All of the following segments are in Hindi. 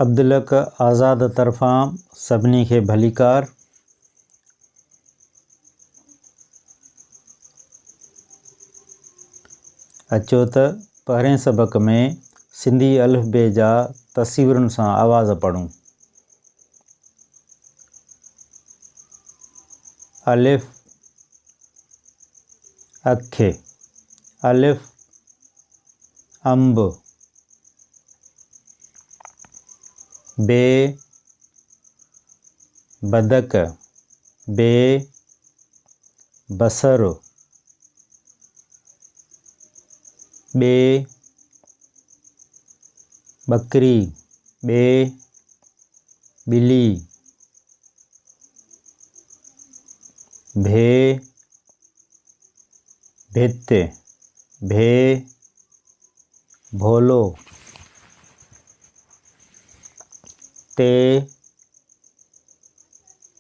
अब्दुलक आज़ाद तरफ़ां सभिनी खे भलीकार। अचो त पहिरें सबक़ में सिंधी अलिफ़ बे जा तस्वीरुनि सां आवाज़ पढ़ूं। अलिफ़ अखे, अलिफ़ अंब, बे बदक, बे बसर, बे बकरी, बे बिली, भे भित, भे भोलो, ते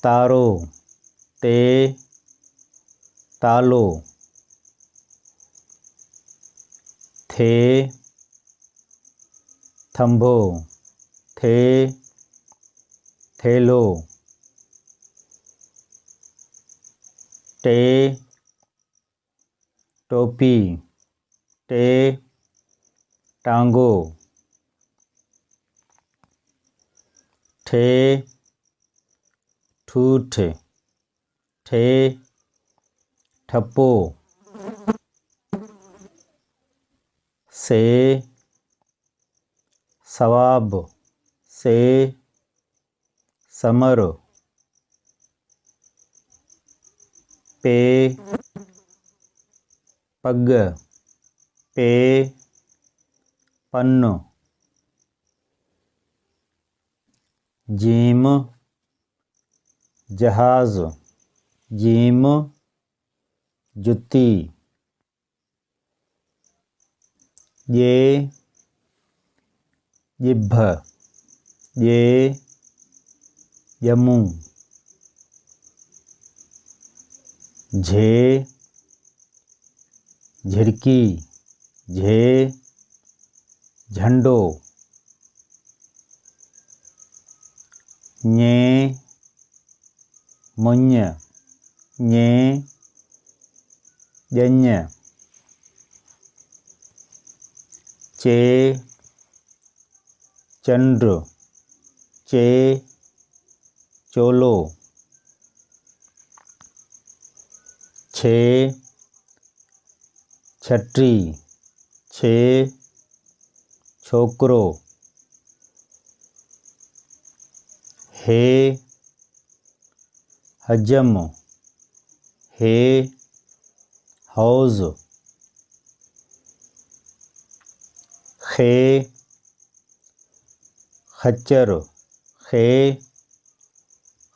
तारो, ते तालो, थे थंभो, थे थेलो, टे टोपी, टे टांगो, ठे ठूठ, ठे ठप्पो, से सवाब, से समर, पे पग, पे पन्न, जीम जहाज़, जीम जुत्ती, ये जिभ, ये जमू, झे झिड़की, झे झंडो, ñे मुञ, ñे ॼञ, चे चंड, चे चोलो, छे छटी, छे छोकरो, हे हजम, हे हौज़, खे खच्चर, खे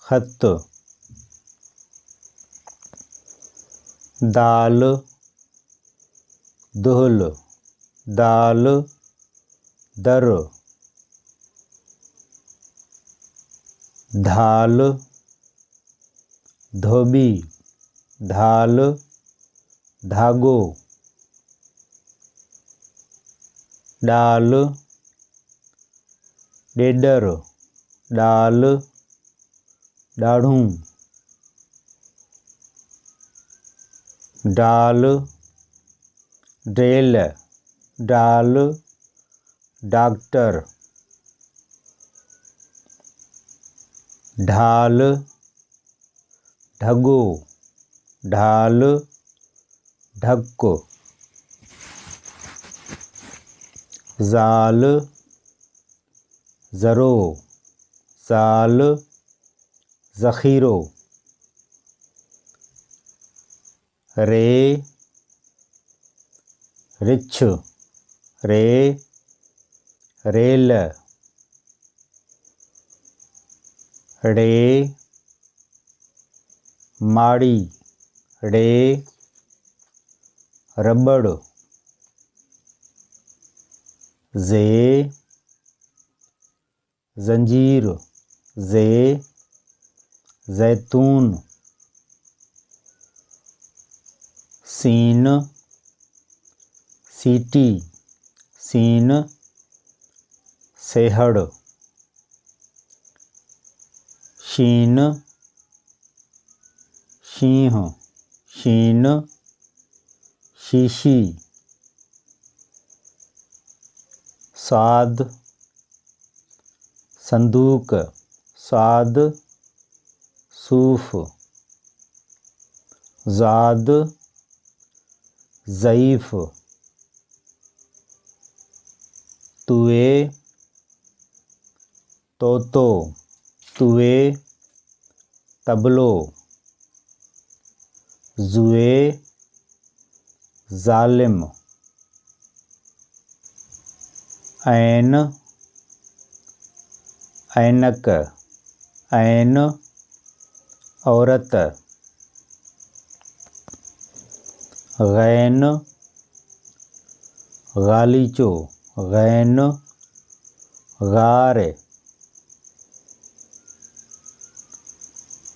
खत, दाल दुहल, दाल दर, धाल धोबी, धाल धागो, डाल डेडर, डाल डाढ़ूं, डाल ड्रेल, डाल डॉक्टर, ढाल ढगो, ढाल ढक, जाल ज़रो, जाल ज़ख़ीरो, रे रिछ, रे रेल, रे माड़ी, रे रबड़, जे जंजीर, जे जैतून, सीन सीटी, सीन सेहड़, शीन शीह शीन शीशी साद संदूक साद सूफ ज़ाद ज़ईफ़ तुए तोतो तुए तबलो जुए जालिम ऐन ऐनक ऐन औरत गैन गालीचो गैन गार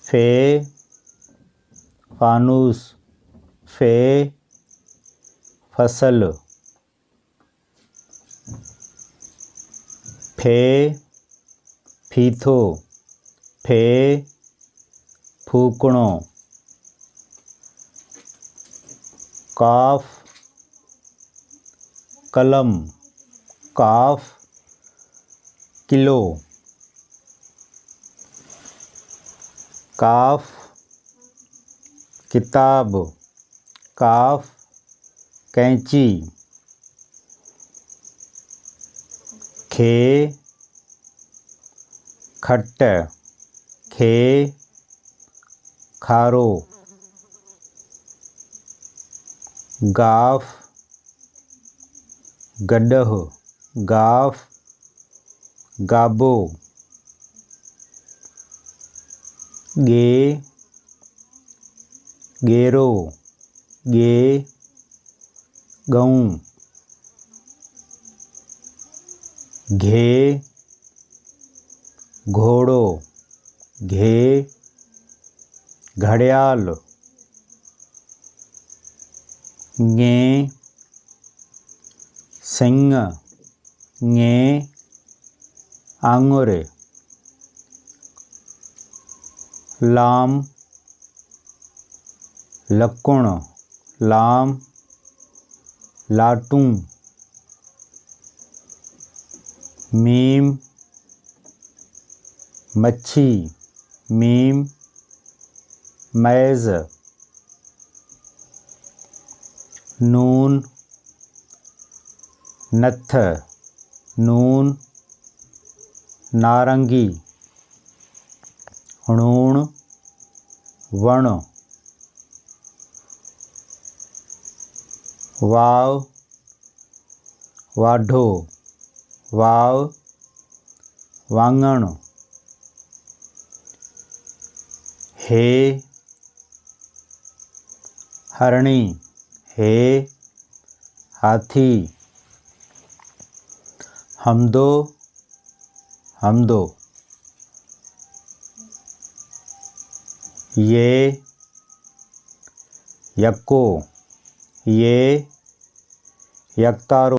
फे फानूस फे फसल फे फीथो फे फूकणो काफ कलम काफ किलो काफ किताब काफ कैंची खे खट्ट खे खारो गाफ गड्ढह गाफ गाबो गे गेरो गे गऊं घे घोड़ो घे घड़ियाल गे सिंह गे आंगुर लाम लकुण लाम लाटू मीम मच्छी मीम मैज़ नून नथ नून नारंगी णूण वण वाव वाढो वाव वांगण हे हरणी हे हाथी हमदो हमदो ये यक्को ये यकतारो